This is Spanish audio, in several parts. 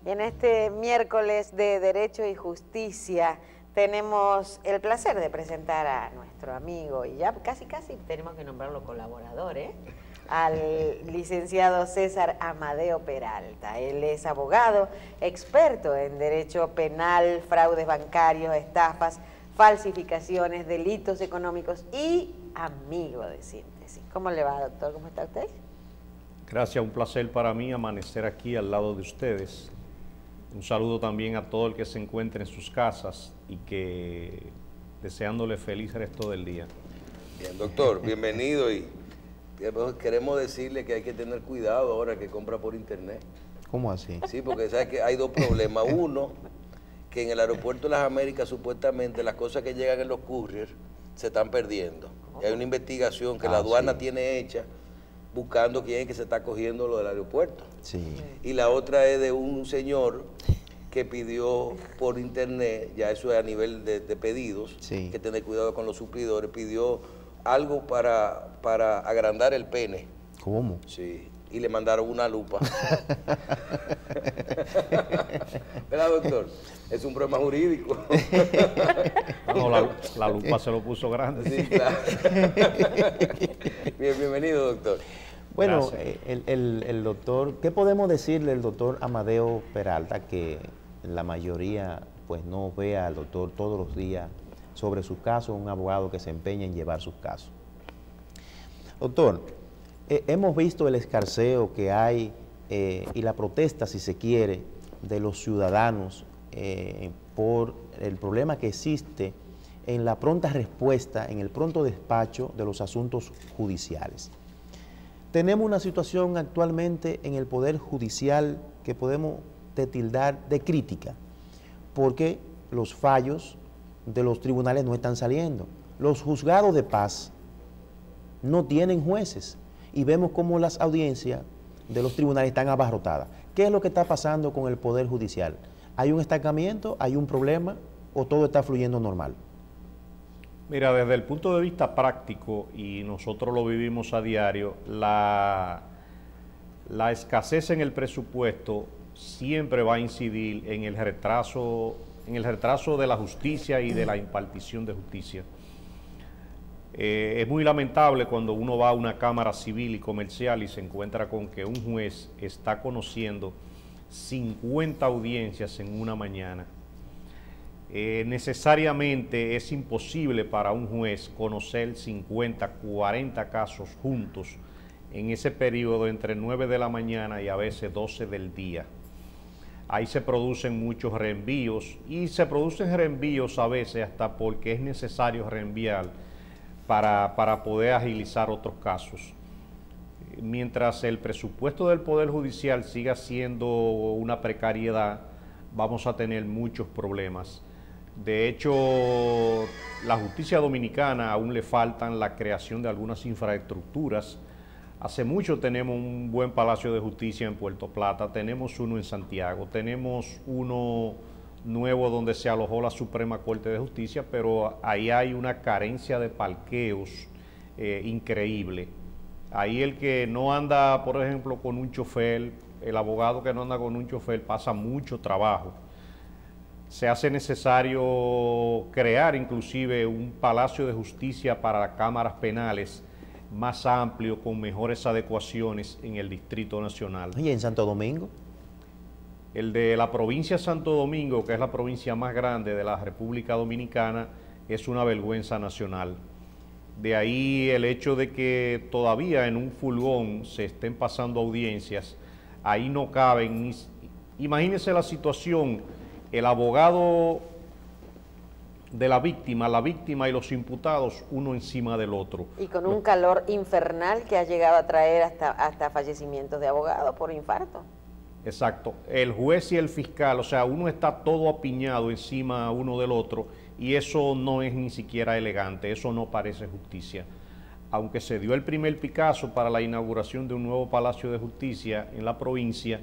En este miércoles de Derecho y Justicia tenemos el placer de presentar a nuestro amigo, y ya casi tenemos que nombrarlo colaborador, al licenciado César Amadeo Peralta. Él es abogado, experto en derecho penal, fraudes bancarios, estafas, falsificaciones, delitos económicos y amigo de Síntesis. ¿Cómo le va, doctor? ¿Cómo está usted? Gracias, un placer para mí amanecer aquí al lado de ustedes. Un saludo también a todo el que se encuentre en sus casas y que deseándole feliz resto del día. Bien, doctor, bienvenido, y queremos decirle que hay que tener cuidado ahora que compra por internet. ¿Cómo así? Sí, porque sabes que hay dos problemas. Uno, que en el aeropuerto de las Américas supuestamente las cosas que llegan en los couriers se están perdiendo. Y hay una investigación que la aduana tiene hecha buscando quién es que se está cogiendo lo del aeropuerto. Sí. Y la otra es de un señor que pidió por internet, ya eso es a nivel de pedidos, Sí. que tener cuidado con los suplidores, pidió algo para agrandar el pene. ¿Cómo? Sí, y le mandaron una lupa. ¿Verdad, doctor? Es un problema jurídico. No, la lupa se lo puso grande. Sí, claro. Bienvenido, doctor. Bueno, el doctor, ¿qué podemos decirle del doctor Amadeo Peralta, que la mayoría pues no ve al doctor todos los días sobre sus casos, un abogado que se empeña en llevar sus casos? Doctor, hemos visto el escarceo que hay y la protesta, si se quiere, de los ciudadanos por el problema que existe en la pronta respuesta, en el pronto despacho de los asuntos judiciales. Tenemos una situación actualmente en el Poder Judicial que podemos tildar de crítica, porque los fallos de los tribunales no están saliendo. Los juzgados de paz no tienen jueces y vemos cómo las audiencias de los tribunales están abarrotadas. ¿Qué es lo que está pasando con el Poder Judicial? ¿Hay un estancamiento? ¿Hay un problema? ¿O todo está fluyendo normal? Mira, desde el punto de vista práctico, y nosotros lo vivimos a diario, la escasez en el presupuesto siempre va a incidir en el retraso de la justicia y de la impartición de justicia. Es muy lamentable cuando uno va a una cámara civil y comercial y se encuentra con que un juez está conociendo 50 audiencias en una mañana. Necesariamente es imposible para un juez conocer 50, 40 casos juntos en ese periodo entre 9 de la mañana y a veces 12 del día. Ahí se producen muchos reenvíos, y se producen reenvíos a veces hasta porque es necesario reenviar para poder agilizar otros casos. Mientras el presupuesto del Poder Judicial siga siendo una precariedad, vamos a tener muchos problemas. De hecho, la justicia dominicana aún le faltan la creación de algunas infraestructuras. Hace mucho tenemos un buen Palacio de Justicia en Puerto Plata, tenemos uno en Santiago, tenemos uno nuevo donde se alojó la Suprema Corte de Justicia, pero ahí hay una carencia de parqueos increíble. Ahí el que no anda, por ejemplo, con un chofer, el abogado que no anda con un chofer pasa mucho trabajo. Se hace necesario crear inclusive un Palacio de Justicia para cámaras penales más amplio, con mejores adecuaciones en el Distrito Nacional. ¿Y en Santo Domingo? El de la provincia de Santo Domingo, que es la provincia más grande de la República Dominicana, es una vergüenza nacional. De ahí el hecho de que todavía en un furgón se estén pasando audiencias, ahí no caben. Imagínense la situación, el abogado de la víctima y los imputados, uno encima del otro. Y con un calor infernal que ha llegado a traer hasta fallecimientos de abogados por infarto. Exacto, el juez y el fiscal, o sea, uno está todo apiñado encima uno del otro, y eso no es ni siquiera elegante, eso no parece justicia. Aunque se dio el primer Picasso para la inauguración de un nuevo Palacio de Justicia en la provincia,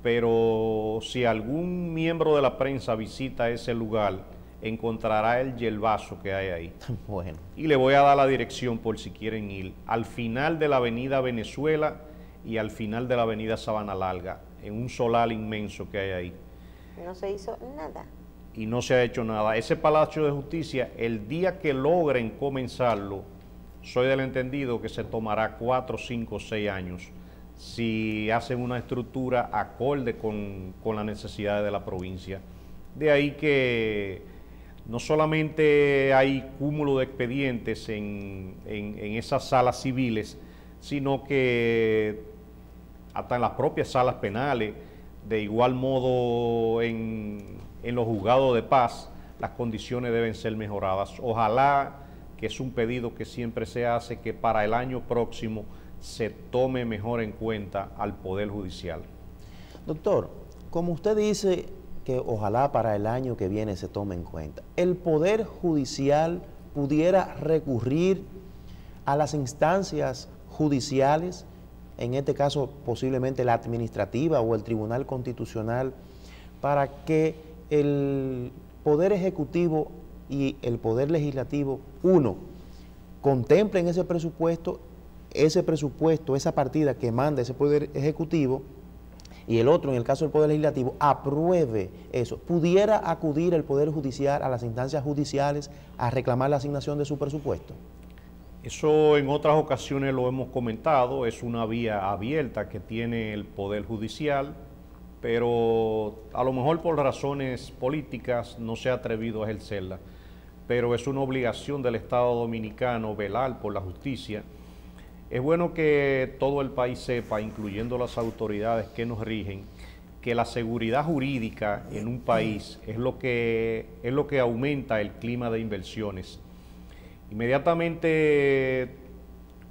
pero si algún miembro de la prensa visita ese lugar, encontrará el yelvazo que hay ahí. Bueno. Y le voy a dar la dirección por si quieren ir. Al final de la avenida Venezuela, y al final de la avenida Sabana Larga, en un solar inmenso que hay ahí. No se hizo nada. Y no se ha hecho nada. Ese Palacio de Justicia, el día que logren comenzarlo, soy del entendido que se tomará 4, 5, 6 años si hacen una estructura acorde con las necesidades de la provincia. De ahí que no solamente hay cúmulo de expedientes en esas salas civiles, sino que hasta en las propias salas penales, de igual modo en los juzgados de paz, las condiciones deben ser mejoradas. Ojalá, que es un pedido que siempre se hace, que para el año próximo se tome mejor en cuenta al Poder Judicial. Doctor, como usted dice que ojalá para el año que viene se tome en cuenta, ¿el Poder Judicial pudiera recurrir a las instancias judiciales, en este caso posiblemente la administrativa o el Tribunal Constitucional, para que el Poder Ejecutivo y el Poder Legislativo, uno, contemplen ese presupuesto, esa partida que manda ese Poder Ejecutivo, y el otro, en el caso del Poder Legislativo, apruebe eso? ¿Pudiera acudir el Poder Judicial a las instancias judiciales a reclamar la asignación de su presupuesto? Eso en otras ocasiones lo hemos comentado, es una vía abierta que tiene el Poder Judicial, pero a lo mejor por razones políticas no se ha atrevido a ejercerla. Pero es una obligación del Estado Dominicano velar por la justicia. Es bueno que todo el país sepa, incluyendo las autoridades que nos rigen, que la seguridad jurídica en un país es lo que aumenta el clima de inversiones. Inmediatamente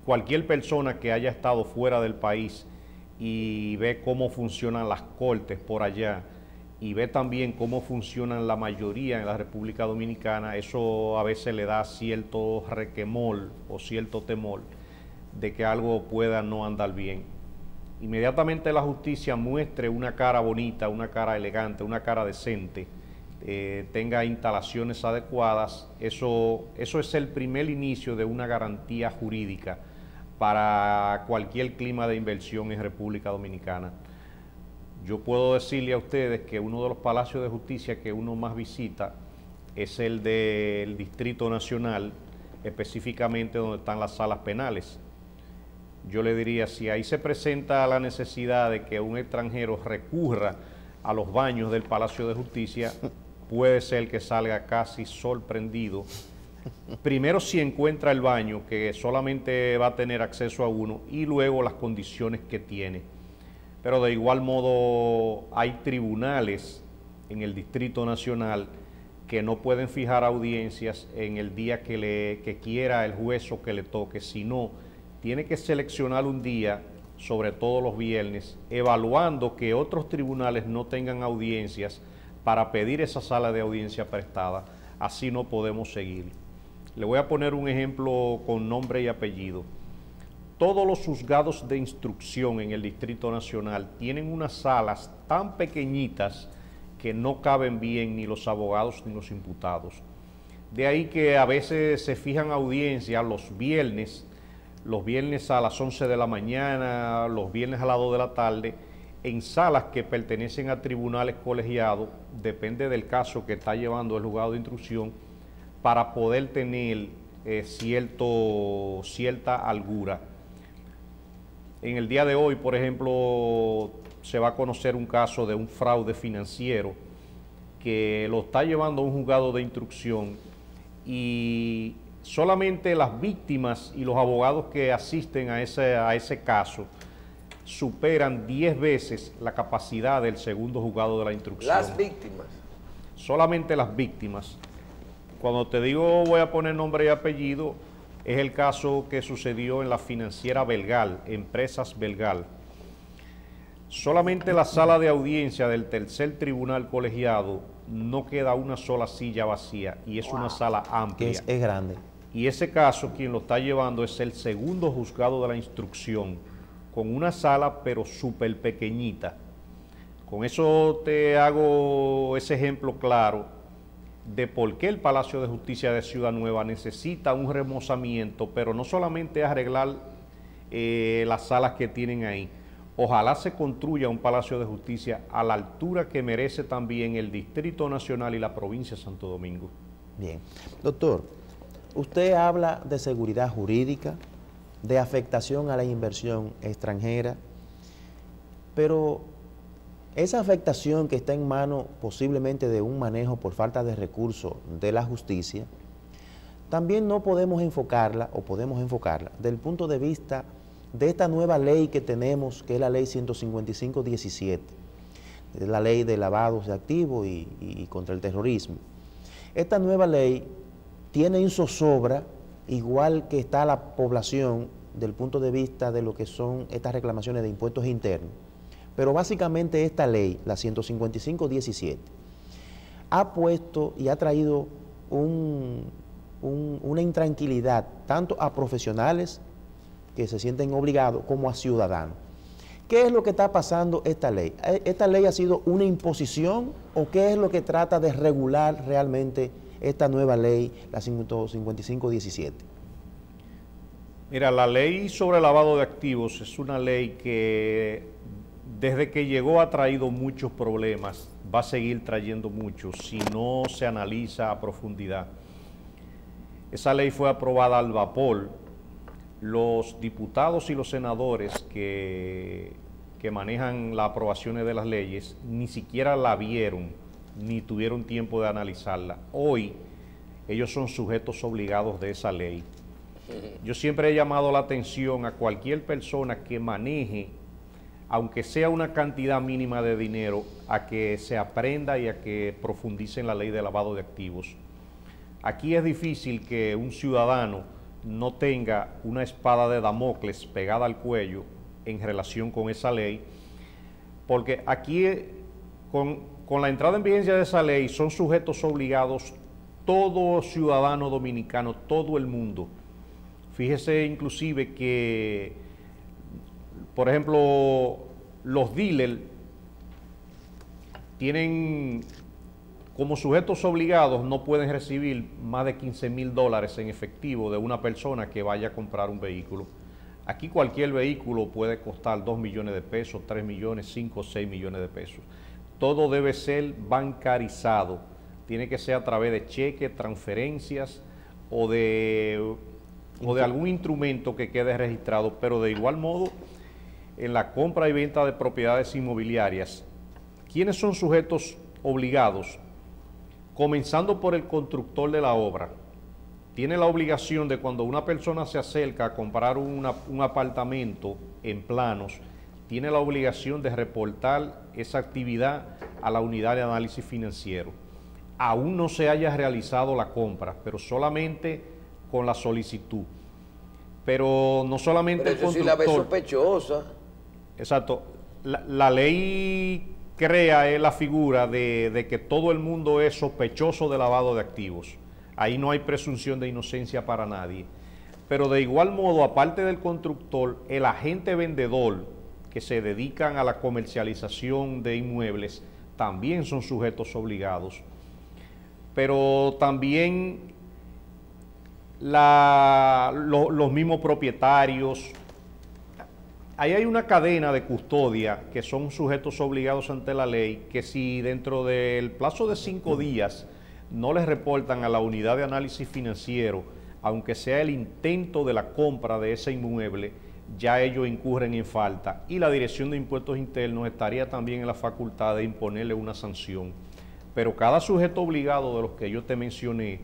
cualquier persona que haya estado fuera del país y ve cómo funcionan las cortes por allá y ve también cómo funcionan la mayoría en la República Dominicana, eso a veces le da cierto requemor o cierto temor de que algo pueda no andar bien. Inmediatamente la justicia muestre una cara bonita, una cara elegante, una cara decente, tenga instalaciones adecuadas, eso es el primer inicio de una garantía jurídica para cualquier clima de inversión en República Dominicana. Yo puedo decirle a ustedes que uno de los palacios de justicia que uno más visita es el del Distrito Nacional, específicamente donde están las salas penales. Yo le diría, si ahí se presenta la necesidad de que un extranjero recurra a los baños del Palacio de Justicia, puede ser que salga casi sorprendido. Primero, si encuentra el baño, que solamente va a tener acceso a uno, y luego las condiciones que tiene. Pero de igual modo hay tribunales en el Distrito Nacional que no pueden fijar audiencias en el día que quiera el juez o que le toque, sino tiene que seleccionar un día, sobre todo los viernes, evaluando que otros tribunales no tengan audiencias para pedir esa sala de audiencia prestada. Así no podemos seguir. Le voy a poner un ejemplo con nombre y apellido. Todos los juzgados de instrucción en el Distrito Nacional tienen unas salas tan pequeñitas que no caben bien ni los abogados ni los imputados. De ahí que a veces se fijan audiencias los viernes a las 11 de la mañana, los viernes a las 2 de la tarde, en salas que pertenecen a tribunales colegiados, depende del caso que está llevando el juzgado de instrucción, para poder tener cierta holgura. En el día de hoy, por ejemplo, se va a conocer un caso de un fraude financiero que lo está llevando a un juzgado de instrucción y solamente las víctimas y los abogados que asisten a ese caso superan 10 veces la capacidad del segundo juzgado de la instrucción. Las víctimas. Solamente las víctimas. Cuando te digo voy a poner nombre y apellido, es el caso que sucedió en la financiera Belgal, Empresas Belgal. Solamente la sala de audiencia del tercer tribunal colegiado no queda una sola silla vacía y es una sala amplia. Que es grande. Y ese caso quien lo está llevando es el segundo juzgado de la instrucción, con una sala pero súper pequeñita. Con eso te hago ese ejemplo claro de por qué el Palacio de Justicia de Ciudad Nueva necesita un remozamiento, pero no solamente arreglar las salas que tienen ahí, Ojalá se construya un Palacio de Justicia a la altura que merece también el Distrito Nacional y la provincia de Santo Domingo. Bien. Doctor, usted habla de seguridad jurídica, de afectación a la inversión extranjera, pero esa afectación que está en manos posiblemente de un manejo por falta de recursos de la justicia, también no podemos enfocarla, o podemos enfocarla, desde el punto de vista de esta nueva ley que tenemos, que es la ley 155-17, la ley de lavados de activos y contra el terrorismo. Esta nueva ley tiene en zozobra, igual que está la población, del punto de vista de lo que son estas reclamaciones de impuestos internos. Pero básicamente esta ley, la 155-17, ha puesto y ha traído una intranquilidad tanto a profesionales que se sienten obligados como a ciudadanos. ¿Qué es lo que está pasando esta ley? ¿Esta ley ha sido una imposición o qué es lo que trata de regular realmente esta nueva ley, la 155-17? Mira, la ley sobre lavado de activos es una ley que desde que llegó ha traído muchos problemas, va a seguir trayendo muchos si no se analiza a profundidad. Esa ley fue aprobada al vapor. Los diputados y los senadores que manejan las aprobaciones de las leyes ni siquiera la vieron, ni tuvieron tiempo de analizarla. Hoy ellos son sujetos obligados de esa ley. Yo siempre he llamado la atención a cualquier persona que maneje, aunque sea una cantidad mínima de dinero, a que se aprenda y a que profundice en la ley de lavado de activos. Aquí es difícil que un ciudadano no tenga una espada de Damocles pegada al cuello en relación con esa ley, porque aquí con la entrada en vigencia de esa ley son sujetos obligados todo ciudadano dominicano, todo el mundo. Fíjese inclusive que, por ejemplo, los dealers tienen como sujetos obligados, no pueden recibir más de $15,000 en efectivo de una persona que vaya a comprar un vehículo. Aquí cualquier vehículo puede costar 2 millones de pesos, 3 millones, 5 o 6 millones de pesos. Todo debe ser bancarizado. Tiene que ser a través de cheques, transferencias o de algún instrumento que quede registrado, pero de igual modo en la compra y venta de propiedades inmobiliarias, ¿quiénes son sujetos obligados? Comenzando por el constructor de la obra. Tiene la obligación de, cuando una persona se acerca a comprar un apartamento en planos, tiene la obligación de reportar esa actividad a la unidad de análisis financiero. Aún no se haya realizado la compra, pero solamente con la solicitud. Pero no solamente pero el eso constructor. Sí la ve sospechosa. Exacto. La ley crea la figura de que todo el mundo es sospechoso de lavado de activos. Ahí no hay presunción de inocencia para nadie. Pero de igual modo, aparte del constructor, el agente vendedor que se dedican a la comercialización de inmuebles también son sujetos obligados. Pero también los mismos propietarios. Ahí hay una cadena de custodia que son sujetos obligados ante la ley, que si dentro del plazo de 5 días no les reportan a la unidad de análisis financiero, aunque sea el intento de la compra de ese inmueble, ya ellos incurren en falta, y la Dirección de Impuestos Internos estaría también en la facultad de imponerle una sanción. Pero cada sujeto obligado de los que yo te mencioné,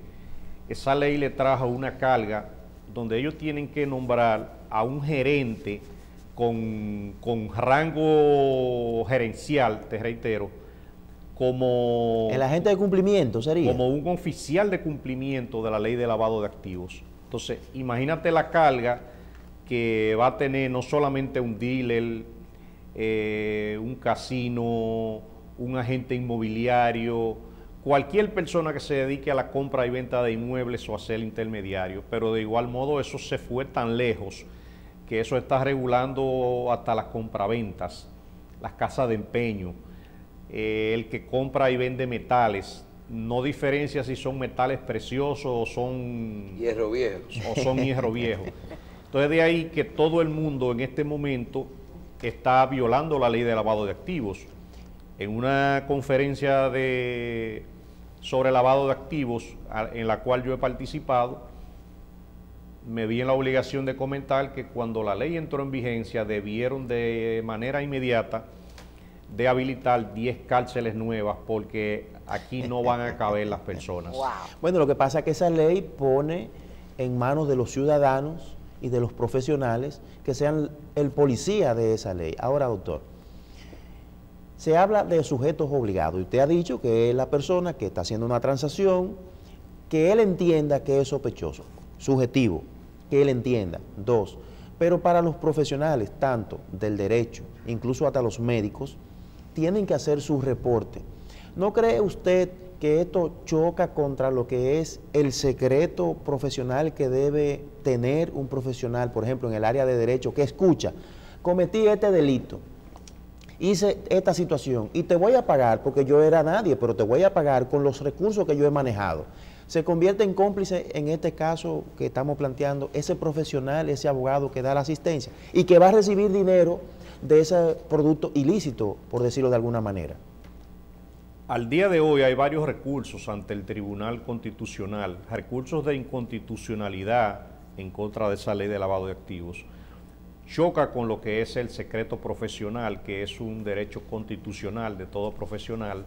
esa ley le trajo una carga donde ellos tienen que nombrar a un gerente con rango gerencial, te reitero, como el agente de cumplimiento sería. Como un oficial de cumplimiento de la ley de lavado de activos. Entonces, imagínate la carga que va a tener no solamente un dealer, un casino, un agente inmobiliario, cualquier persona que se dedique a la compra y venta de inmuebles o a ser intermediario. Pero de igual modo eso se fue tan lejos que eso está regulando hasta las compraventas, las casas de empeño, el que compra y vende metales, no diferencia si son metales preciosos o son hierro viejo. Entonces de ahí que todo el mundo en este momento está violando la ley de lavado de activos. En una conferencia sobre lavado de activos en la cual yo he participado, me vi en la obligación de comentar que cuando la ley entró en vigencia debieron de manera inmediata de habilitar 10 cárceles nuevas porque aquí no van a caber las personas. Wow. Bueno, lo que pasa es que esa ley pone en manos de los ciudadanos y de los profesionales que sean el policía de esa ley. Ahora, doctor, se habla de sujetos obligados. Usted ha dicho que es la persona que está haciendo una transacción, que él entienda que es sospechoso, subjetivo, que él entienda. 2, pero para los profesionales, tanto del derecho, incluso hasta los médicos, tienen que hacer su reporte. ¿No cree usted que esto choca contra lo que es el secreto profesional que debe tener un profesional, por ejemplo, en el área de derecho, que escucha, cometí este delito, hice esta situación y te voy a pagar porque yo era nadie, pero te voy a pagar con los recursos que yo he manejado? Se convierte en cómplice en este caso que estamos planteando ese profesional, ese abogado que da la asistencia y que va a recibir dinero de ese producto ilícito, por decirlo de alguna manera. Al día de hoy hay varios recursos ante el Tribunal Constitucional, recursos de inconstitucionalidad en contra de esa ley de lavado de activos. Choca con lo que es el secreto profesional, que es un derecho constitucional de todo profesional,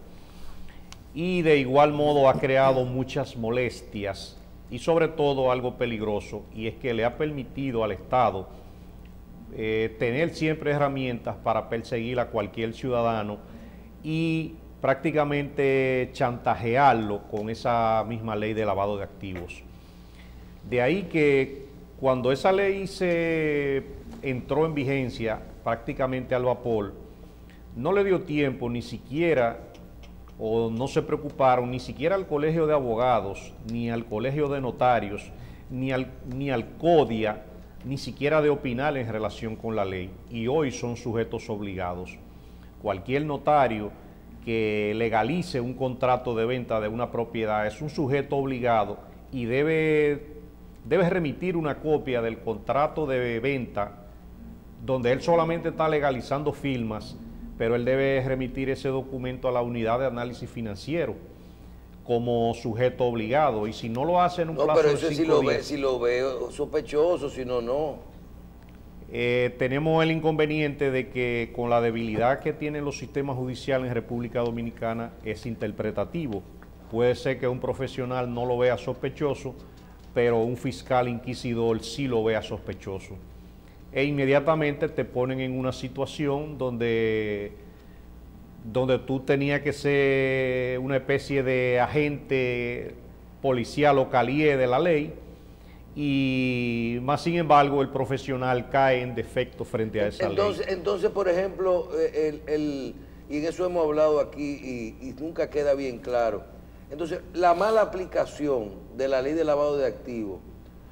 y de igual modo ha creado muchas molestias y sobre todo algo peligroso, y es que le ha permitido al Estado tener siempre herramientas para perseguir a cualquier ciudadano y prácticamente chantajearlo con esa misma ley de lavado de activos. De ahí que cuando esa ley entró en vigencia prácticamente al vapor, no le dio tiempo ni siquiera, o no se preocuparon ni siquiera al Colegio de Abogados, ni al Colegio de Notarios, ni al CODIA, ni siquiera de opinar en relación con la ley, y hoy son sujetos obligados. Cualquier notario que legalice un contrato de venta de una propiedad es un sujeto obligado y debe remitir una copia del contrato de venta donde él solamente está legalizando firmas, pero él debe remitir ese documento a la unidad de análisis financiero como sujeto obligado, y si no lo hace en un plazo de 5 días... No, pero eso si lo ve sospechoso, si no, no. Tenemos el inconveniente de que con la debilidad que tienen los sistemas judiciales en República Dominicana es interpretativo. Puede ser que un profesional no lo vea sospechoso, pero un fiscal inquisidor sí lo vea sospechoso. E inmediatamente te ponen en una situación donde tú tenías que ser una especie de agente policial o calié de la ley, y más sin embargo el profesional cae en defecto frente a esa ley. Entonces, por ejemplo, y en eso hemos hablado aquí y nunca queda bien claro. Entonces, la mala aplicación de la ley de lavado de activos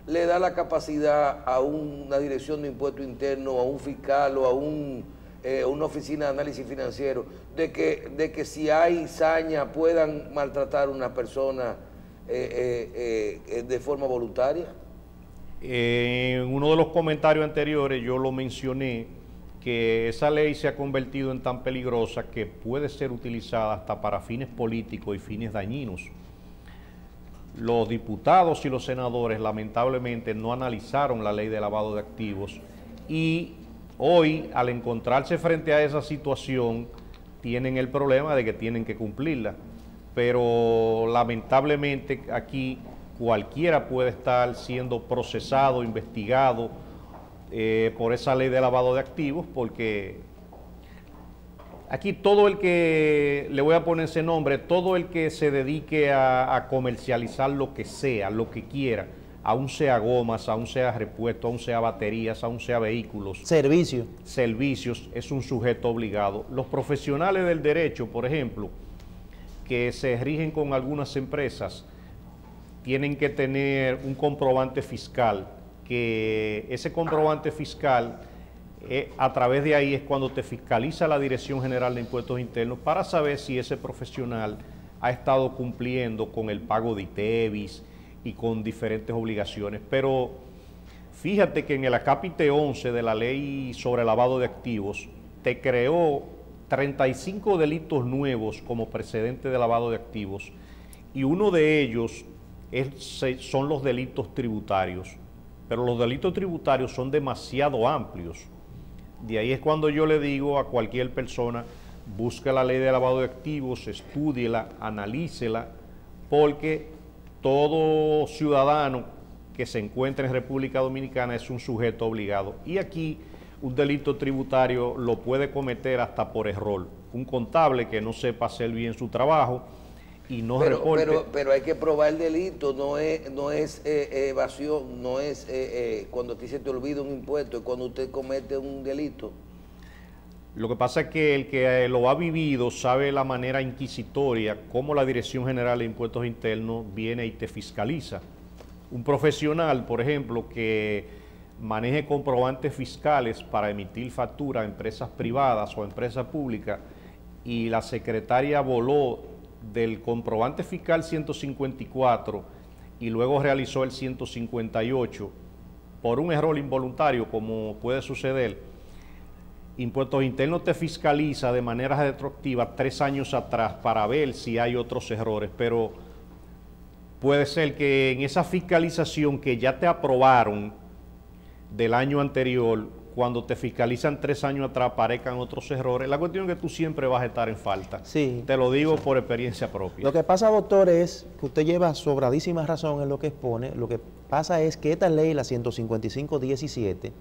le da la capacidad a una dirección de impuesto interno, a un fiscal o a una oficina de análisis financiero, de que si hay saña puedan maltratar a una persona de forma voluntaria. En uno de los comentarios anteriores yo lo mencioné, que esa ley se ha convertido en tan peligrosa que puede ser utilizada hasta para fines políticos y fines dañinos. Los diputados y los senadores lamentablemente no analizaron la ley de lavado de activos, y hoy, al encontrarse frente a esa situación, tienen el problema de que tienen que cumplirla. Pero lamentablemente aquí cualquiera puede estar siendo procesado, investigado por esa ley de lavado de activos, porque aquí todo el que, le voy a poner ese nombre, todo el que se dedique a comercializar lo que sea, lo que quiera, aún sea gomas, aún sea repuesto, aún sea baterías, aún sea vehículos. Servicios, es un sujeto obligado. Los profesionales del derecho, por ejemplo, que se rigen con algunas empresas, tienen que tener un comprobante fiscal, que ese comprobante fiscal, a través de ahí es cuando te fiscaliza la Dirección General de Impuestos Internos para saber si ese profesional ha estado cumpliendo con el pago de ITEVIS y con diferentes obligaciones. Pero Fíjate que en el acápite 11 de la ley sobre lavado de activos te creó 35 delitos nuevos como precedente de lavado de activos y uno de ellos son los delitos tributarios. Pero los delitos tributarios son demasiado amplios. De ahí es cuando yo le digo a cualquier persona, busque la ley de lavado de activos, estúdiela, analícela, porque todo ciudadano que se encuentra en República Dominicana es un sujeto obligado. Y aquí un delito tributario lo puede cometer hasta por error. Un contable que no sepa hacer bien su trabajo y no reporte. Pero hay que probar el delito, no es evasión, no es cuando a ti se te olvida un impuesto, es cuando usted comete un delito. Lo que pasa es que el que lo ha vivido sabe la manera inquisitoria cómo la Dirección General de Impuestos Internos viene y te fiscaliza. Un profesional, por ejemplo, que maneje comprobantes fiscales para emitir factura a empresas privadas o a empresas públicas y la secretaria voló del comprobante fiscal 154 y luego realizó el 158 por un error involuntario, como puede suceder, Impuestos Internos te fiscaliza de manera retroactiva 3 años atrás para ver si hay otros errores, pero puede ser que en esa fiscalización que ya te aprobaron del año anterior, cuando te fiscalizan 3 años atrás, aparezcan otros errores. La cuestión es que tú siempre vas a estar en falta. Sí. Te lo digo por experiencia propia. Lo que pasa, doctor, es que usted lleva sobradísima razón en lo que expone. Lo que pasa es que esta ley, la 155-17,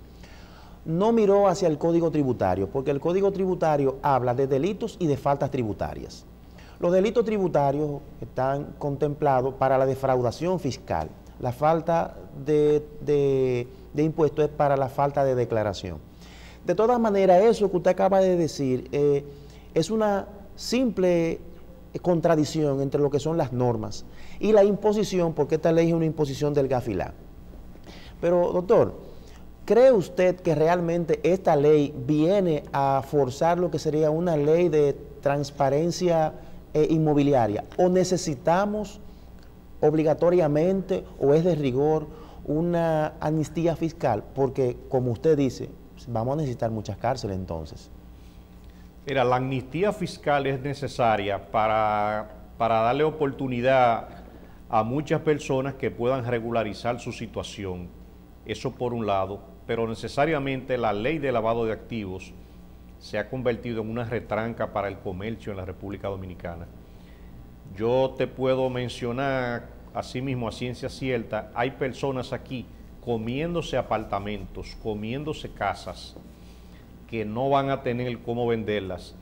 no miró hacia el Código Tributario, porque el Código Tributario habla de delitos y de faltas tributarias. Los delitos tributarios están contemplados para la defraudación fiscal. La falta de impuestos es para la falta de declaración. De todas maneras, eso que usted acaba de decir es una simple contradicción entre lo que son las normas y la imposición, porque esta ley es una imposición del gafilá. Pero, doctor, ¿cree usted que realmente esta ley viene a forzar lo que sería una ley de transparencia inmobiliaria? ¿O necesitamos obligatoriamente, o es de rigor, una amnistía fiscal? Porque, como usted dice, vamos a necesitar muchas cárceles entonces. Mira, la amnistía fiscal es necesaria para darle oportunidad a muchas personas que puedan regularizar su situación. Eso por un lado, pero necesariamente la ley de lavado de activos se ha convertido en una retranca para el comercio en la República Dominicana. Yo te puedo mencionar, asimismo, a ciencia cierta, hay personas aquí comiéndose apartamentos, comiéndose casas, que no van a tener cómo venderlas,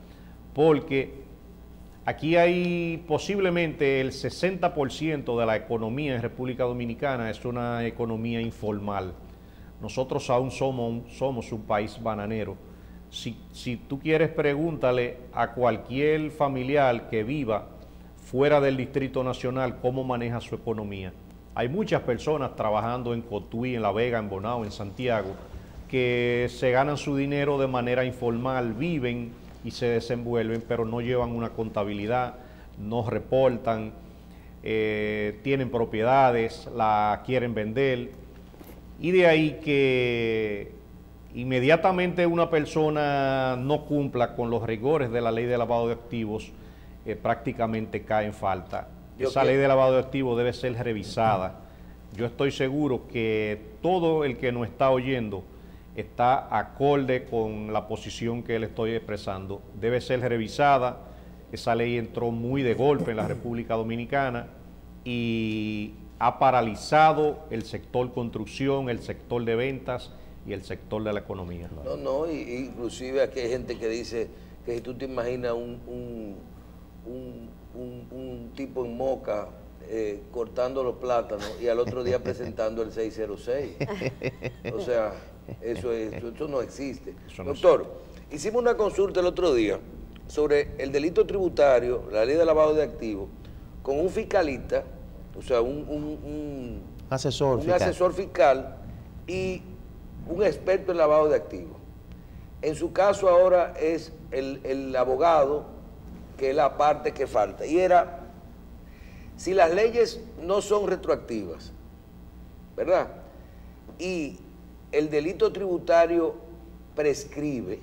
porque aquí hay posiblemente el 60% de la economía en República Dominicana es una economía informal. Nosotros aún somos un país bananero. Si tú quieres, pregúntale a cualquier familiar que viva fuera del Distrito Nacional cómo maneja su economía. Hay muchas personas trabajando en Cotuí, en La Vega, en Bonao, en Santiago, que se ganan su dinero de manera informal, viven y se desenvuelven, pero no llevan una contabilidad, no reportan, tienen propiedades, la quieren vender, y de ahí que inmediatamente una persona no cumpla con los rigores de la ley de lavado de activos, prácticamente cae en falta. Esa ley de lavado de activos debe ser revisada. Yo estoy seguro que todo el que nos está oyendo está acorde con la posición que le estoy expresando. Debe ser revisada. Esa ley entró muy de golpe en la República Dominicana y ha paralizado el sector construcción, el sector de ventas y el sector de la economía. Inclusive aquí hay gente que dice que si tú te imaginas un tipo en Moca cortando los plátanos y al otro día presentando el 606. O sea, eso no existe. Doctor, hicimos una consulta el otro día sobre el delito tributario, la ley de lavado de activos, con un fiscalista, o sea, un asesor fiscal y un experto en lavado de activos. En su caso ahora es el abogado, que es la parte que falta. Y era, si las leyes no son retroactivas, ¿verdad? Y el delito tributario prescribe.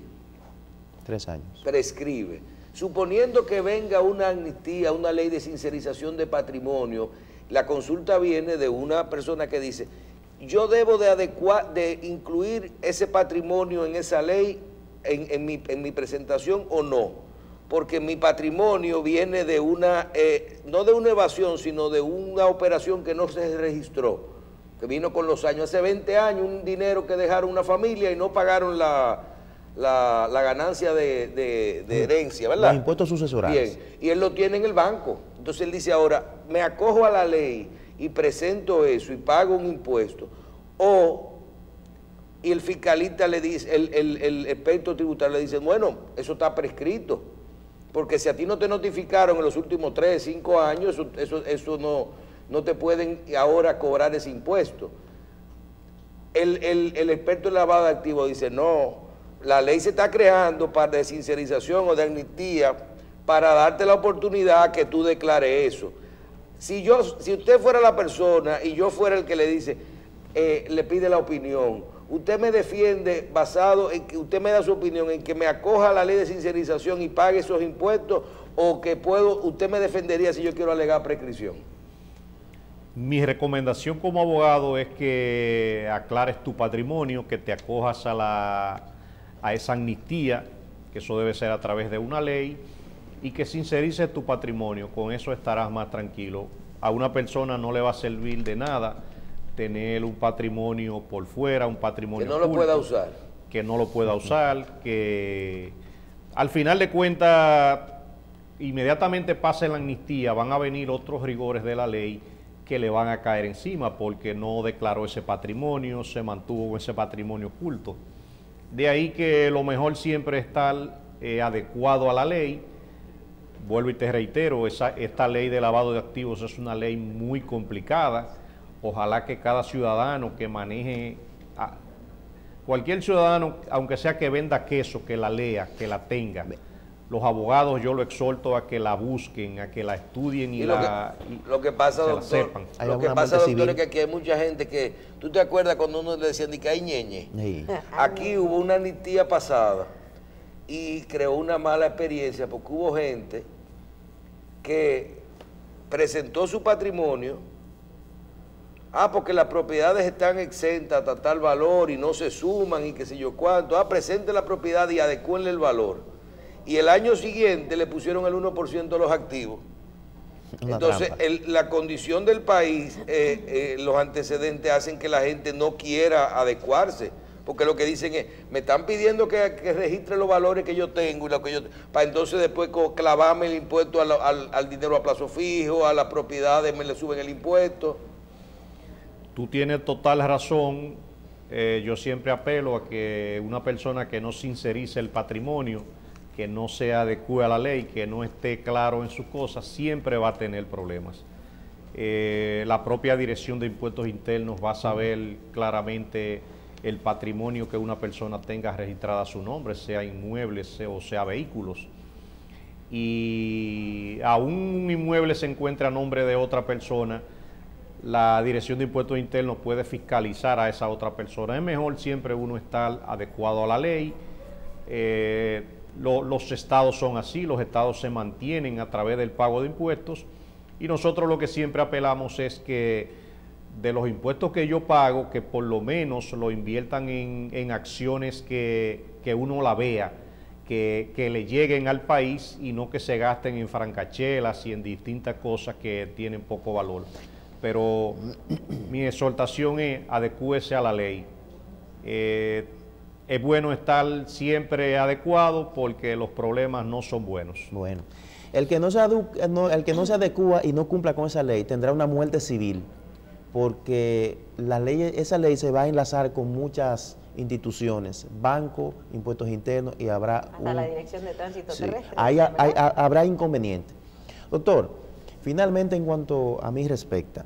3 años. Prescribe. Suponiendo que venga una amnistía, una ley de sincerización de patrimonio, la consulta viene de una persona que dice, yo debo de incluir ese patrimonio en esa ley en mi presentación o no, porque mi patrimonio viene de una, no de una evasión, sino de una operación que no se registró, que vino con los años. Hace 20 años un dinero que dejaron una familia y no pagaron la ganancia de herencia, ¿verdad? Los impuestos sucesorales. Bien, y él lo tiene en el banco. Entonces él dice ahora, me acojo a la ley y presento eso y pago un impuesto. Y el fiscalista le dice, el experto tributario le dice, bueno, eso está prescrito, porque si a ti no te notificaron en los últimos 3, 5 años, eso no te pueden ahora cobrar ese impuesto. El experto en lavado de activos dice, no, la ley se está creando para de sincerización o de amnistía para darte la oportunidad que tú declares eso. Si usted fuera la persona y yo fuera el que le dice, le pide la opinión, usted me defiende basado en que usted me da su opinión en que me acoja a la ley de sincerización y pague esos impuestos, o que usted me defendería si yo quiero alegar prescripción. Mi recomendación como abogado es que aclares tu patrimonio, que te acojas a esa amnistía, que eso debe ser a través de una ley, y que sincerices tu patrimonio. Con eso estarás más tranquilo. A una persona no le va a servir de nada tener un patrimonio por fuera, un patrimonio que no lo pueda usar. Que no lo pueda usar, que al final de cuentas, inmediatamente pase la amnistía, van a venir otros rigores de la ley que le van a caer encima porque no declaró ese patrimonio, se mantuvo con ese patrimonio oculto. De ahí que lo mejor siempre es estar adecuado a la ley. Vuelvo y te reitero, esta ley de lavado de activos es una ley muy complicada. Ojalá que cada ciudadano que maneje, cualquier ciudadano, aunque sea que venda queso, que la lea, que la tenga. Los abogados yo lo exhorto a que la busquen, a que la estudien y lo que pasa, doctor, sepan. Lo que pasa, doctor, es que aquí hay mucha gente que, ¿tú te acuerdas cuando uno le decía que hay ñeñe? Sí. Aquí hubo una amnistía pasada y creó una mala experiencia porque hubo gente que presentó su patrimonio, porque las propiedades están exentas a tal valor y no se suman y qué sé yo cuánto, presente la propiedad y adecúenle el valor. Y el año siguiente le pusieron el 1% de los activos. Entonces, la condición del país, los antecedentes hacen que la gente no quiera adecuarse, porque lo que dicen es, me están pidiendo que registre los valores que yo tengo, y lo que yo, para entonces después clavarme el impuesto al dinero a plazo fijo, a las propiedades me le suben el impuesto. Tú tienes total razón. Yo siempre apelo a que una persona que no sincerice el patrimonio, que no se adecue a la ley, que no esté claro en sus cosas, siempre va a tener problemas. La propia Dirección de Impuestos Internos va a saber claramente el patrimonio que una persona tenga registrada a su nombre, sea inmuebles o sea vehículos. Y a un inmueble se encuentra a nombre de otra persona, la Dirección de Impuestos Internos puede fiscalizar a esa otra persona. Es mejor siempre uno estar adecuado a la ley. Los estados son así, los estados se mantienen a través del pago de impuestos y nosotros lo que siempre apelamos es que de los impuestos que yo pago, que por lo menos lo inviertan en acciones que uno la vea, que le lleguen al país y no que se gasten en francachelas y en distintas cosas que tienen poco valor. Pero mi exhortación es adecúese a la ley. Es bueno estar siempre adecuado porque los problemas no son buenos. Bueno, el que no se adecúa y no cumpla con esa ley tendrá una muerte civil, porque esa ley se va a enlazar con muchas instituciones, banco, impuestos internos, y habrá hasta la Dirección de Tránsito Terrestre. Habrá inconvenientes. Doctor, finalmente, en cuanto a mí respecta,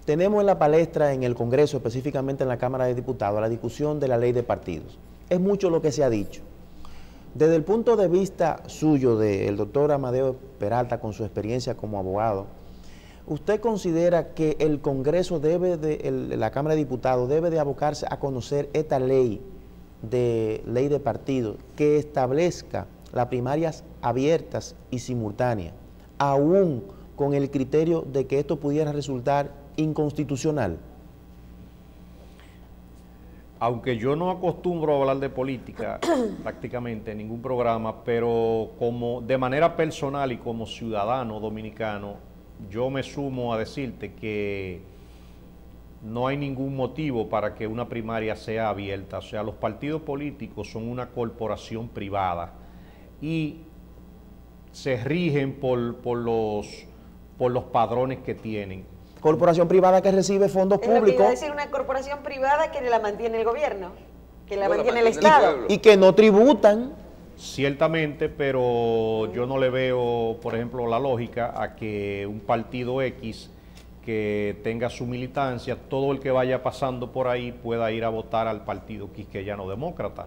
tenemos en la palestra en el Congreso, específicamente en la Cámara de Diputados, la discusión de la ley de partidos. Es mucho lo que se ha dicho. Desde el punto de vista suyo, del doctor Amadeo Peralta, con su experiencia como abogado, ¿usted considera que el Congreso la Cámara de Diputados debe de abocarse a conocer esta ley de partidos que establezca las primarias abiertas y simultáneas, aún con el criterio de que esto pudiera resultar inconstitucional? Aunque yo no acostumbro a hablar de política prácticamente en ningún programa, pero como de manera personal y como ciudadano dominicano, yo me sumo a decirte que no hay ningún motivo para que una primaria sea abierta. O sea, los partidos políticos son una corporación privada y se rigen por los padrones que tienen. Corporación privada que recibe fondos públicos. Es decir, una corporación privada que la mantiene el gobierno, que la mantiene el Estado. Y que no tributan. Ciertamente, pero yo no le veo, por ejemplo, la lógica a que un partido X que tenga su militancia, todo el que vaya pasando por ahí pueda ir a votar al partido quisqueyano demócrata,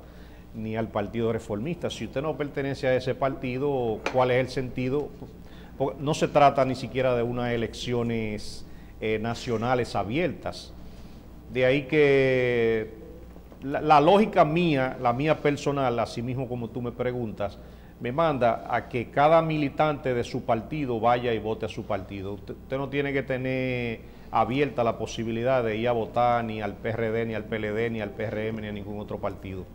ni al partido reformista. Si usted no pertenece a ese partido, ¿cuál es el sentido? Porque no se trata ni siquiera de unas elecciones nacionales abiertas. De ahí que la lógica mía, la mía personal, así mismo como tú me preguntas, me manda a que cada militante de su partido vaya y vote a su partido. Usted no tiene que tener abierta la posibilidad de ir a votar ni al PRD, ni al PLD, ni al PRM, ni a ningún otro partido,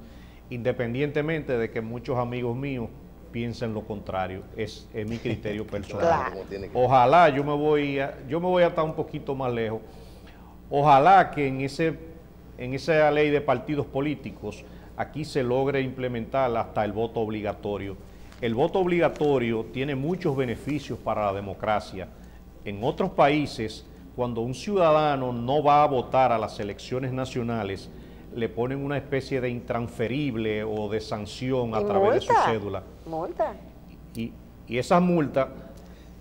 independientemente de que muchos amigos míos piensen lo contrario. Es mi criterio personal. Claro. Ojalá, yo me voy a estar un poquito más lejos, ojalá que en esa ley de partidos políticos aquí se logre implementar hasta el voto obligatorio. El voto obligatorio tiene muchos beneficios para la democracia. En otros países, cuando un ciudadano no va a votar a las elecciones nacionales, le ponen una especie de intransferible o de sanción a través de su cédula. Multa. Y esas multas,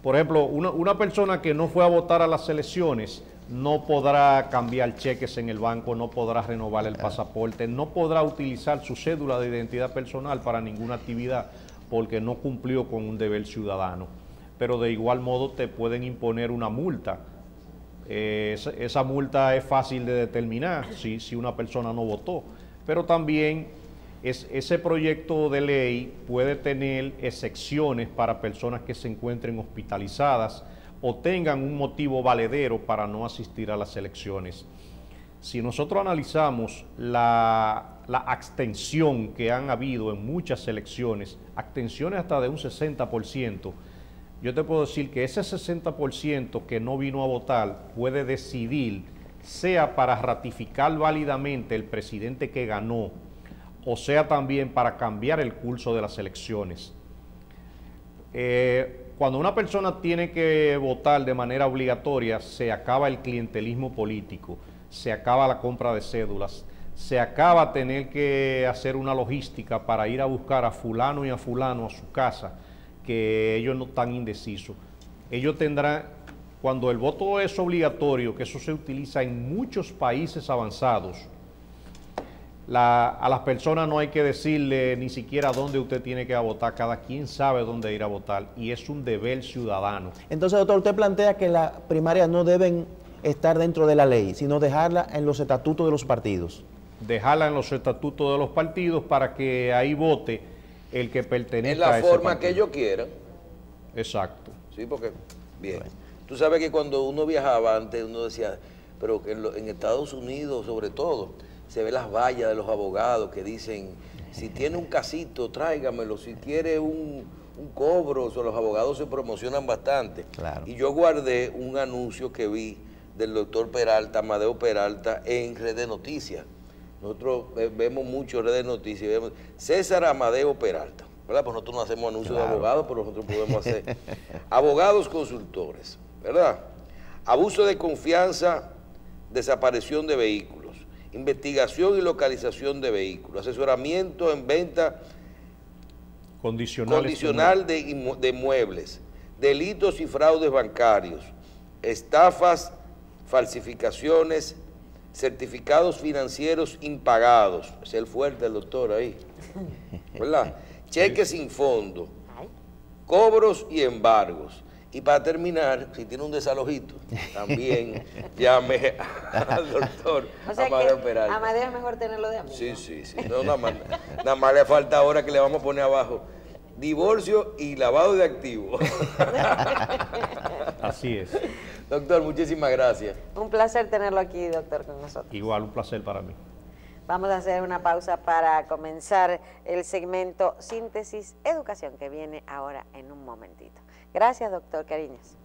por ejemplo, una persona que no fue a votar a las elecciones no podrá cambiar cheques en el banco, no podrá renovar el pasaporte, no podrá utilizar su cédula de identidad personal para ninguna actividad porque no cumplió con un deber ciudadano. Pero de igual modo te pueden imponer una multa. Esa multa es fácil de determinar si una persona no votó, pero también ese proyecto de ley puede tener excepciones para personas que se encuentren hospitalizadas o tengan un motivo valedero para no asistir a las elecciones. Si nosotros analizamos la abstención que han habido en muchas elecciones, abstenciones hasta de un 60%, yo te puedo decir que ese 60% que no vino a votar puede decidir, sea para ratificar válidamente el presidente que ganó, o sea también para cambiar el curso de las elecciones. Cuando una persona tiene que votar de manera obligatoria, se acaba el clientelismo político, se acaba la compra de cédulas, se acaba tener que hacer una logística para ir a buscar a fulano y a fulano a su casa, que ellos no están indecisos. Ellos tendrán, cuando el voto es obligatorio, que eso se utiliza en muchos países avanzados, a las personas no hay que decirle ni siquiera dónde usted tiene que ir a votar, cada quien sabe dónde ir a votar y es un deber ciudadano. Entonces, doctor, usted plantea que las primarias no deben estar dentro de la ley, sino dejarla en los estatutos de los partidos. Dejarla en los estatutos de los partidos para que ahí vote el que pertenece a ese partido. En la forma que ellos quieran. Exacto. Sí, porque, bien, tú sabes que cuando uno viajaba antes, uno decía, pero en Estados Unidos sobre todo, se ve las vallas de los abogados que dicen, si tiene un casito, tráigamelo, si quiere un cobro, los abogados se promocionan bastante. Claro. Y yo guardé un anuncio que vi del doctor Peralta, Amadeo Peralta, en Redes Noticias. Nosotros vemos mucho Redes Noticias, vemos César Amadeo Peralta, ¿verdad? Pues nosotros no hacemos anuncios de abogados, pero nosotros podemos hacer abogados consultores, ¿verdad? Abuso de confianza, desaparición de vehículos, investigación y localización de vehículos, asesoramiento en venta condicional de muebles, delitos y fraudes bancarios, estafas, falsificaciones, certificados financieros impagados, es el fuerte el doctor ahí, ¿verdad? Cheques sin fondo, cobros y embargos, Y para terminar, si tiene un desalojito, también llame al doctor O sea Amadeo que Peralta. Amadeo es mejor tenerlo de amigo. Sí. No, nada más le falta ahora que le vamos a poner abajo divorcio y lavado de activos. Así es. Doctor, muchísimas gracias. Un placer tenerlo aquí, doctor, con nosotros. Igual, un placer para mí. Vamos a hacer una pausa para comenzar el segmento Síntesis Educación que viene ahora en un momentito. Gracias, doctor Cariños.